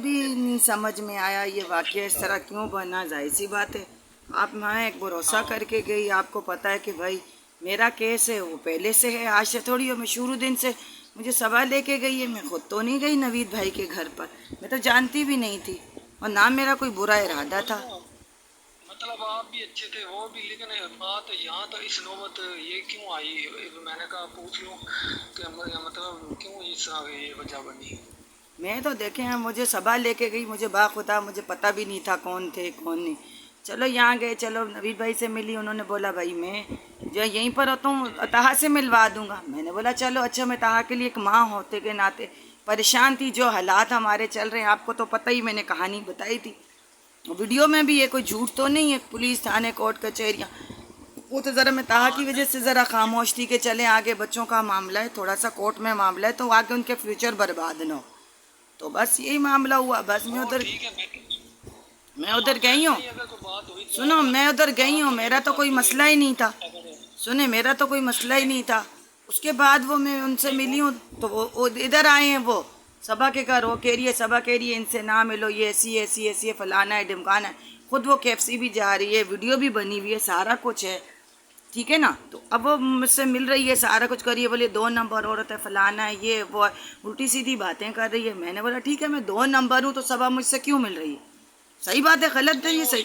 भी नहीं समझ में आया ये वाक़या इस तरह क्यों बना। जाहिर सी बात है, आप मैं एक भरोसा करके गई, आपको पता है कि भाई मेरा केस है वो पहले से है, आज से थोड़ी हो। मैं शुरू दिन से मुझे सवाल लेके गई है, मैं खुद तो नहीं गई नवीद भाई के घर पर, मैं तो जानती भी नहीं थी और ना मेरा कोई बुरा इरादा था। मतलब आप भी अच्छे थे वो भी, लेकिन बात यहाँ तो इस नौबत ये क्यों आई? मैंने कहा पूछ लूँ कि मतलब क्यों इस ये वजह बनी। मैं तो देखे हैं, मुझे सवाल लेके गई, मुझे बाखुदा मुझे पता भी नहीं था कौन थे कौन नहीं। चलो यहाँ गए, चलो नवीद भाई से मिली, उन्होंने बोला भाई मैं जो यहीं पर होता हूँ ताहा से मिलवा दूंगा। मैंने बोला चलो अच्छा। मैं ताहा के लिए एक माँ होते के नाते परेशान थी, जो हालात हमारे चल रहे हैं आपको तो पता ही, मैंने कहानी बताई थी वीडियो में भी। ये कोई झूठ तो नहीं है, पुलिस थाने कोर्ट कचहरियाँ, वो तो ज़रा मैं ताहा की वजह से ज़रा खामोश थी कि चलें आगे, बच्चों का मामला है, थोड़ा सा कोर्ट में मामला है तो आगे उनके फ्यूचर बर्बाद ना हो, तो बस यही मामला हुआ। बस मैं उधर गई हूँ। सुनो, मैं उधर गई हूँ, मेरा तो कोई मसला ही नहीं था। सुने, मेरा तो कोई मसला ही नहीं था। उसके बाद वो मैं उनसे मिली हूँ तो वो इधर आए हैं, वो सबा के घर, वो कह रही है, सबा कह रही है इनसे ना मिलो, ये ऐसी ऐसी ऐसी है, फलाना है ढिमकाना है। खुद वो KFC भी जा रही है, वीडियो भी बनी हुई है, सारा कुछ है, ठीक है ना। तो अब वो मुझसे मिल रही है, सारा कुछ कर रही है, बोले 2 नंबर औरत है, फलाना है, ये वो है, उल्टी सीधी बातें कर रही है। मैंने बोला ठीक है, मैं 2 नंबर हूँ तो सबा मुझसे क्यों मिल रही है? सही बात है, गलत है ये? सही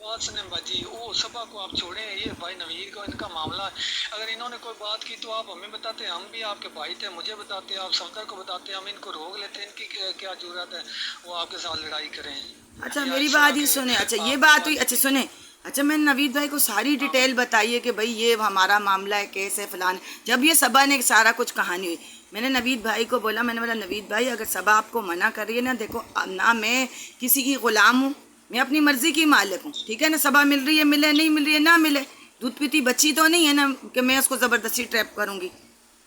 बात सुने बाजी, वो सबा को आप छोड़े, ये भाई नवीर का इनका मामला है। अगर इन्होंने कोई बात की तो आप हमें बताते, हम भी आपके भाई थे, मुझे बताते, आप सफदर को बताते, हम इनको रोक लेते। इनकी क्या जरूरत है वो आपके साथ लड़ाई करें? अच्छा मेरी बात ही सुने। अच्छा ये बात हुई, अच्छा सुने, अच्छा मैंने नवीद भाई को सारी डिटेल बताई है कि भाई ये हमारा मामला है, केस है, फलान। जब ये सबा ने सारा कुछ कहानी हुई, मैंने नवीद भाई को बोला, मैंने बोला नवीद भाई अगर सबा आपको मना कर रही है ना, देखो ना मैं किसी की गुलाम हूँ, मैं अपनी मर्जी की मालिक हूँ, ठीक है ना। सबा मिल रही है मिले, नहीं मिल रही है ना मिले, दूध पीती बच्ची तो नहीं है ना कि मैं उसको ज़बरदस्ती ट्रैप करूँगी।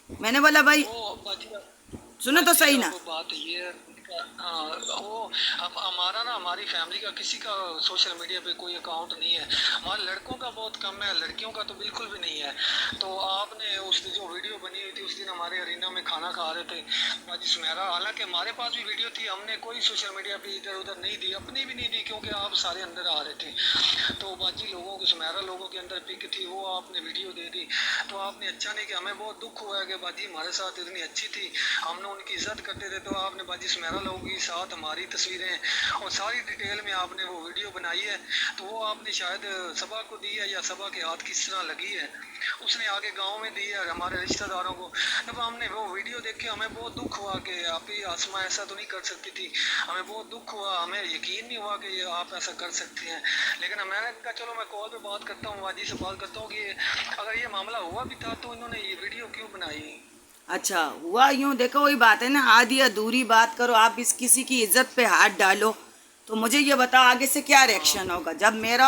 मैंने बोला भाई सुनो तो सही ना। बात ये वो हमारा ना, हमारी फैमिली का किसी का सोशल मीडिया पे कोई अकाउंट नहीं है, हमारे लड़कों का बहुत कम है, लड़कियों का तो बिल्कुल भी नहीं है। तो आपने उस जो वीडियो बनी हुई थी उस दिन हमारे अरीना में खाना खा रहे थे बाजी सुमेरा, हालांकि हमारे पास भी वीडियो थी, हमने कोई सोशल मीडिया पे इधर उधर नहीं दी, अपनी भी नहीं दी, क्योंकि आप सारे अंदर आ रहे थे। तो बाजी लोगों की सुमेरा लोगों के अंदर पिक थी, वो आपने वीडियो दे दी। तो आपने अच्छा नहीं किया, हमें बहुत दुख हुआ है कि बाजी हमारे साथ इतनी अच्छी थी, हमने उनकी इज्जत करते थे। तो आपने बाजी सुमेरा लोगों के साथ हमारी तस्वीरें और सारी डिटेल में आपने वो वीडियो बनाई है, तो वो आपने शायद सबा को दी है, या सबा के हाथ किस तरह लगी है, उसने आगे गांव में दी है हमारे रिश्तेदारों को। जब हमने वो वीडियो देखे हमें बहुत दुख हुआ कि आप ही आसमा ऐसा तो नहीं कर सकती थी, हमें बहुत दुख हुआ, हमें यकीन नहीं हुआ कि आप ऐसा कर सकते हैं। लेकिन मैंने कहा चलो मैं कॉल पे बात करता हूँ, वाजी से बात करता हूँ कि अगर ये मामला हुआ भी था तो इन्होंने ये वीडियो क्यों बनाई। अच्छा हुआ यूँ, देखो वही बात है ना, आधी अधूरी बात करो आप, इस किसी की इज्जत पे हाथ डालो। तो मुझे ये बताओ आगे से क्या रिएक्शन होगा। जब मेरा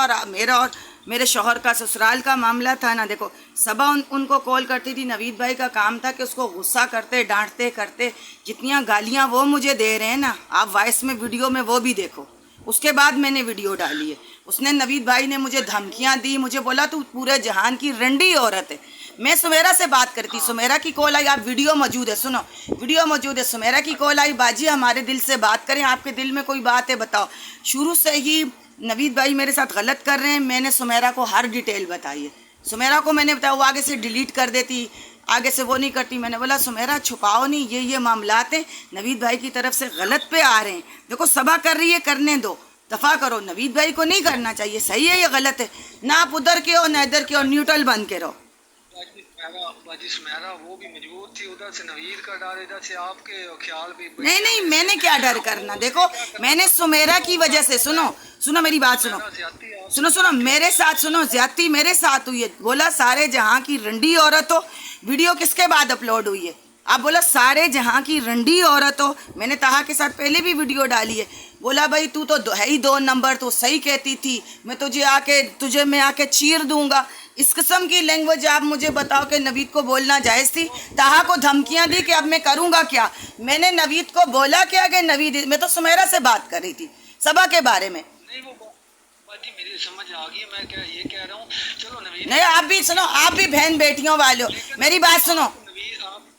और मेरे शौहर का ससुराल का मामला था ना, देखो सबा उनको कॉल करती थी, नवीद भाई का काम था कि उसको गुस्सा करते डांटते करते, जितनियाँ गालियाँ वो मुझे दे रहे हैं ना, आप वॉइस में वीडियो में वो भी देखो। उसके बाद मैंने वीडियो डाली है, उसने नवीद भाई ने मुझे धमकियाँ दी, मुझे बोला तू पूरे जहान की रंडी औरत है। मैं सुमेरा से बात करती, सुमेरा की कॉल आई, आप वीडियो मौजूद है, सुनो वीडियो मौजूद है, सुमेरा की कॉल आई, बाजी हमारे दिल से बात करें, आपके दिल में कोई बात है बताओ। शुरू से ही नवीद भाई मेरे साथ गलत कर रहे हैं, मैंने सुमेरा को हर डिटेल बताई है। सुमेरा को मैंने बताया, वो आगे से डिलीट कर देती, आगे से वो नहीं करती। मैंने बोला सुमेरा छुपाओ नहीं, ये मामलात हैं, नवीद भाई की तरफ से गलत पे आ रहे हैं, देखो सबा कर रही है, करने दो, दफ़ा करो, नवीद भाई को नहीं करना चाहिए, सही है ये गलत है ना, आप उधर के हो ना इधर के हो, न्यूट्रल बन के रहो। बाजी सुमेरा वो भी मजबूर थी, उधर से नवीर का डर, इधर से आपके ख्याल भी। नहीं नहीं, मैंने क्या डर करना, देखो मैंने सुमेरा की वजह से, सुनो मेरी बात सुनो मेरे साथ, सुनो ज्यादती मेरे साथ हुई है। बोला सारे जहां की रंडी औरत हो, वीडियो किसके बाद अपलोड हुई है? आप बोला सारे जहां की रंडी औरत हो, मैंने ताहा के साथ पहले भी वीडियो डाली है। बोला भाई तू तो है ही 2 नंबर, तो सही कहती थी, मैं तुझे मैं आके चीर दूंगा। इस किस्म की लैंग्वेज आप मुझे बताओ कि नवीद को बोलना जायज़ थी? ताहा को धमकियां दी कि अब मैं करूंगा क्या? मैंने नवीद को बोला क्या कि नवीद, मैं तो सुमेरा से बात कर रही थी सबा के बारे में। नहीं वो बाजी मेरी समझ आ गई, मैं क्या ये कह रहा हूँ, चलो नवीद नहीं आप भी सुनो, आप भी बहन बेटियों वाले हो, मेरी बात सुनो,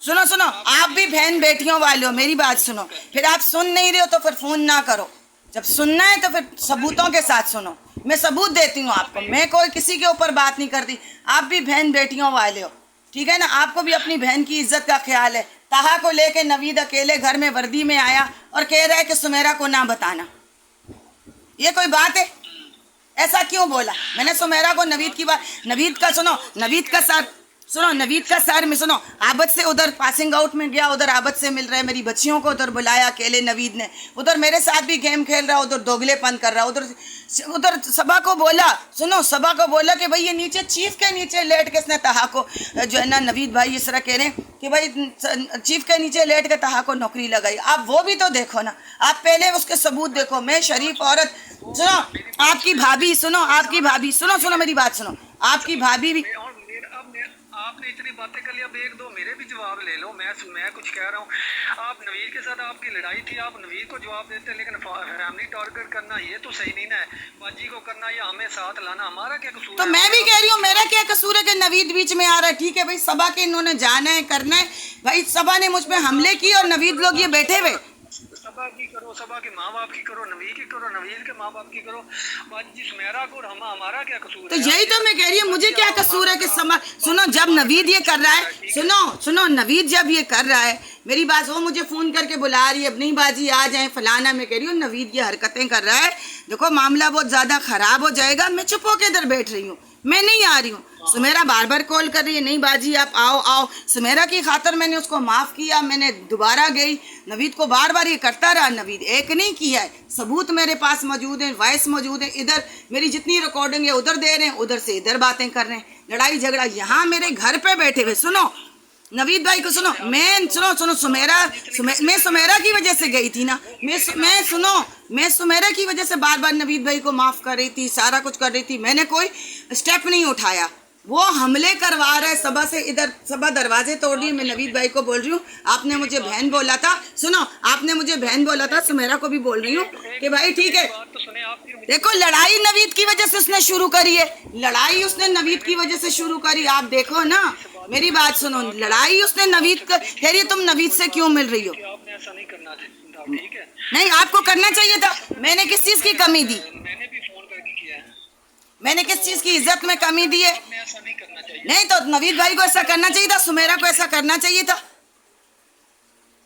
सुनो सुनो, आप भी बहन बेटियों वाले हो, मेरी बात सुनो। फिर आप सुन नहीं रहे हो तो फिर फोन ना करो। जब सुनना है तो फिर सबूतों के साथ सुनो। मैं सबूत देती हूँ आपको, मैं कोई किसी के ऊपर बात नहीं करती। आप भी बहन बेटियों वाले हो, ठीक है ना। आपको भी अपनी बहन की इज्जत का ख्याल है। ताहा को लेके नवीद अकेले घर में वर्दी में आया और कह रहा है कि सुमेरा को ना बताना। ये कोई बात है? ऐसा क्यों बोला? मैंने सुमेरा को नवीद की बात, नवीद का सुनो, नवीद का सर सुनो, नवीद का सर में सुनो, आबद से उधर पासिंग आउट में गया, उधर आबद से मिल रहा है, मेरी बच्चियों को उधर बुलाया अकेले नवीद ने, उधर मेरे साथ भी गेम खेल रहा, उधर दोगलेपन कर रहा, उधर सबा को बोला, सुनो, सबा को बोला कि भाई ये नीचे चीफ के नीचे लेट के इसने तहा को, जो है ना नवीद भाई इस तरह कह रहे हैं कि भाई चीफ के नीचे लेट के तहा को नौकरी लगाई। आप वो भी तो देखो ना, आप पहले उसके सबूत देखो। मैं शरीफ औरत, सुनो आपकी भाभी, सुनो आपकी भाभी, सुनो मेरी बात सुनो, आपकी भाभी भी, आपने इतनी बातें कर ली, अब एक दो मेरे भी जवाब ले लो। मैं कुछ कह रहा हूँ, आप नवीद के साथ आपकी लड़ाई थी, आप नवीद को जवाब देते, लेकिन फैमिली टारगेट करना ये तो सही नहीं ना है। बाजी को करना या हमें साथ लाना, हमारा क्या कसूर तो है? मैं भी कह रही हूँ, मेरा क्या कसूर है कि नवीद बीच में आ रहा है? ठीक है भाई, सबा के इन्होंने जाना है, करना है भाई। सबा ने मुझ पे हमले किए और नवीद लोग ये बैठे हुए। सबा की करो, सबा के माँ बाप की करो, नवीद की करो, नवीद के माँ बाप की करो, बाजी सुमेरा को, हमारा क्या कसूर तो है? यही तो मैं कह रही हूँ, मुझे क्या कसूर है कि सुनो, जब नवीद ये कर रहा है, सुनो नवीद जब ये कर रहा है, मेरी बात, वो मुझे फोन करके बुला रही है, नहीं बाजी आ जाए फलाना। मैं कह रही हूँ नवीद ये हरकतें कर रहा है, देखो मामला बहुत ज्यादा खराब हो जाएगा। मैं चुप होकर इधर बैठ रही हूँ, मैं नहीं आ रही हूँ। सुमेरा बार बार कॉल कर रही है, नहीं बाजी आप आओ आओ। सुमेरा की खातर मैंने उसको माफ़ किया, मैंने दोबारा गई। नवीद को बार बार ये करता रहा, नवीद एक नहीं किया है, सबूत मेरे पास मौजूद है, वॉइस मौजूद है। इधर मेरी जितनी रिकॉर्डिंग है उधर दे रहे हैं, उधर से इधर बातें कर रहे हैं, लड़ाई झगड़ा यहाँ मेरे घर पे बैठे हुए। सुनो नवीद भाई को सुनो, सुनो सुमेरा, मैं सुमेरा की वजह से गई थी ना, मैं सुमेरा की वजह से बार बार नवीद भाई को माफ़ कर रही थी, सारा कुछ कर रही थी, मैंने कोई स्टेप नहीं उठाया। वो हमले करवा रहा है सबा से, इधर सबा दरवाजे तोड़ दिए। मैं नवीद भाई को बोल रही हूँ, आपने मुझे बहन बोला था, सुनो आपने मुझे बहन बोला था, सुमेरा को भी बोल रही हूँ कि भाई ठीक है, देखो लड़ाई नवीद की वजह से उसने शुरू करी है, लड़ाई उसने नवीद की वजह से शुरू करी। आप देखो ना, मेरी बात सुनो, लड़ाई उसने नवीद का, कह रही है तुम नवीद से क्यों मिल रही हो? आपने ऐसा नहीं करना था, ठीक है? नहीं, आपको करना चाहिए था। मैंने किस चीज की कमी दी? मैंने भी फोन करके किया है। मैंने किस चीज की इज्जत में कमी दी है? आपने ऐसा नहीं करना चाहिए। नहीं तो नवीद भाई को ऐसा करना चाहिए था, सुमेरा को ऐसा करना चाहिए था।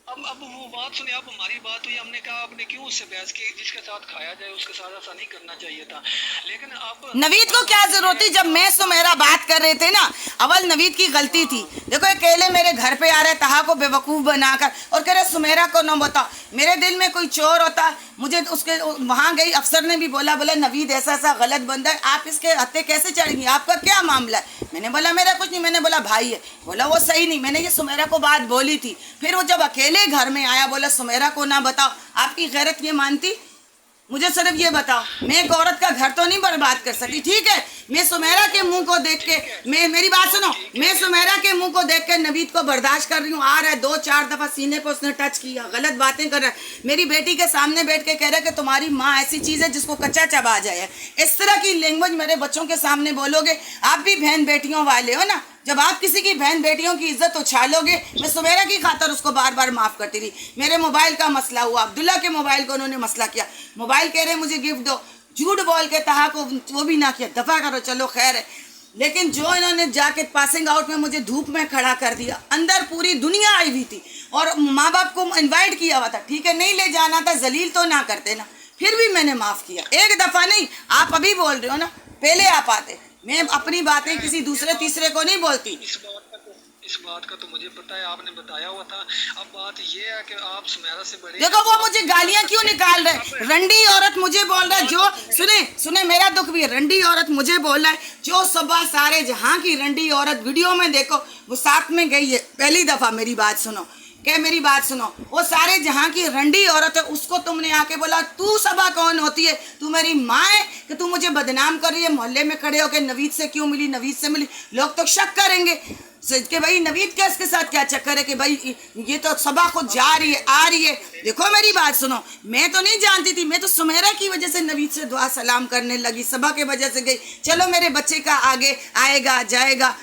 अब वो बात सुनिए, अब हमारी बात हुई, हमने कहा आपने क्यों उससे बहस की? जिसके साथ खाया जाए उसके साथ ऐसा नहीं करना चाहिए था। लेकिन अब नवीद को क्या जरूरत थी? जब मैं सुमेरा बात कर रहे थे ना, अवल नवीद की गलती थी। देखो अकेले मेरे घर पे आ रहे, तहा को बेवकूफ़ बनाकर, और कह रहे सुमेरा को न बता। मेरे दिल में कोई चोर होता, मुझे उसके वहाँ गई, अफसर ने भी बोला नवीद ऐसा ऐसा गलत बंदा है, आप इसके हत्थे कैसे चढ़ेंगी, आपका क्या मामला है? मैंने बोला मेरा कुछ नहीं, मैंने बोला भाई है। बोला वो सही नहीं, मैंने ये सुमेरा को बात बोली थी। फिर वो जब अकेले घर में आया, बोला सुमेरा को ना बताओ। आपकी गैरत ये मानती? मुझे सिर्फ ये बताओ, मैं एक औरत का घर तो नहीं बर्बाद कर सकी, ठीक है? मैं सुमेरा के मुंह को देख के, मेरी बात सुनो, मैं सुमेरा के मुंह को देख के नवीद को बर्दाश्त कर रही हूँ। आ रहा है 2-4 दफा सीने पे उसने टच किया, गलत बातें कर रहा है, मेरी बेटी के सामने बैठ के कह रहा है कि तुम्हारी माँ ऐसी चीज है जिसको कच्चा चबा जाए। इस तरह की लैंग्वेज मेरे बच्चों के सामने बोलोगे? आप भी बहन बेटियों वाले हो ना, जब आप किसी की बहन बेटियों की इज्जत उछालोगे। मैं सुमेरा की खातर उसको बार बार माफ़ करती रही। मेरे मोबाइल का मसला हुआ, अब्दुल्ला के मोबाइल को उन्होंने मसला किया, मोबाइल कह रहे मुझे गिफ्ट दो, झूठ बोल के तहा को वो भी ना किया, दफ़ा करो, चलो खैर है। लेकिन जो इन्होंने जाके पासिंग आउट में मुझे धूप में खड़ा कर दिया, अंदर पूरी दुनिया आई हुई थी और माँ बाप को इन्वाइट किया हुआ था, ठीक है, नहीं ले जाना था, जलील तो ना करते ना, फिर भी मैंने माफ़ किया। एक दफ़ा नहीं, आप अभी बोल रहे हो ना, पहले आप आते। मैं अपनी बातें किसी दूसरे तीसरे को नहीं बोलती। इस बात का तो मुझे पता है, आपने बताया हुआ था। अब बात ये है कि आप सुमेरा से बड़े, देखो वो मुझे गालियां क्यों निकाल रहे, रंडी औरत मुझे बोल रहा है, जो सुने मेरा दुख भी है, रंडी औरत मुझे बोल रहा है, जो सुबह सारे जहां की रंडी औरत वीडियो में देखो, वो साथ में गई है पहली दफा। मेरी बात सुनो, क्या मेरी बात सुनो, वो सारे जहाँ की रंडी औरत है, उसको तुमने आके बोला तू सबा कौन होती है, तू मेरी माँ है कि तू मुझे बदनाम कर रही है? मोहल्ले में खड़े होकर नवीद से क्यों मिली, नवीद से मिली, लोग तो शक करेंगे कि भाई नवीद का इसके साथ क्या चक्कर है, कि भाई ये तो सबा खुद जा रही है आ रही है। देखो मेरी बात सुनो, मैं तो नहीं जानती थी, मैं तो सुमेरा की वजह से नवीद से दुआ सलाम करने लगी, सबा के वजह से गई, चलो मेरे बच्चे का आगे आएगा जाएगा,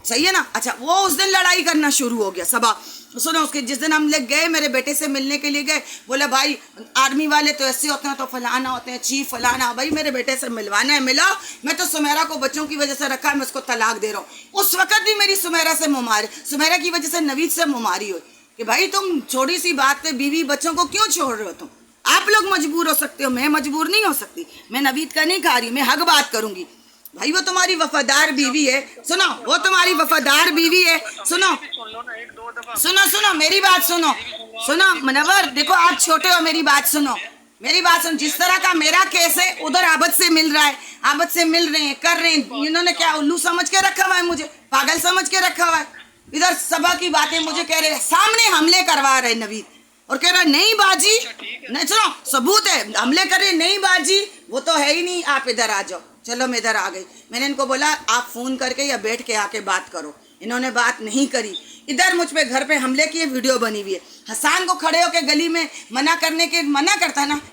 सही है ना। अच्छा, वो उस दिन लड़ाई करना शुरू हो गया सबा, सुनो, उसके जिस दिन हम लोग गए, मेरे बेटे से मिलने के लिए गए, बोला भाई आर्मी वाले तो ऐसे होते हैं, तो फलाना होते हैं, चीफ फलाना। भाई मेरे बेटे से मिलवाना है, मिला। मैं तो सुमेरा को बच्चों की वजह से रखा है, मैं उसको तलाक दे रहा हूँ। उस वक्त भी मेरी सुमेरा से मुमारी, सुमेरा की वजह से नवीद से मुमारी हुई कि भाई तुम छोटी सी बात पे बीवी बच्चों को क्यों छोड़ रहे हो तुम? आप लोग मजबूर हो सकते हो, मैं मजबूर नहीं हो सकती। मैं नवीद का नहीं खा रही, मैं हक बात करूंगी। भाई वो तुम्हारी वफादार बीवी है, सुनो, वो तुम्हारी वफादार बीवी है। सुनो सुनो मेरी बात सुनो, सुनो मुनव्वर, देखो आप छोटे हो, मेरी बात सुनो, मेरी बात सुनो। जिस तरह का मेरा केस है, उधर आबद से मिल रहा है, आबद से मिल रहे हैं, कर रहे हैं। इन्होंने क्या उल्लू समझ के रखा हुआ है, मुझे पागल समझ के रखा हुआ है। इधर सबा की बातें मुझे कह रहे हैं, सामने हमले करवा रहे नवीद, और कह रहा नहीं बाजी, नहीं सुनो सबूत है, हमले कर रहे नहीं बाजी, वो तो है ही नहीं, आप इधर आ जाओ। चलो मैं इधर आ गई। मैंने इनको बोला आप फोन करके या बैठ के आके बात करो। इन्होंने बात नहीं करी। इधर मुझ पे घर पे हमले की वीडियो बनी हुई है। हसान को खड़े होके गली में मना करने के मना करता ना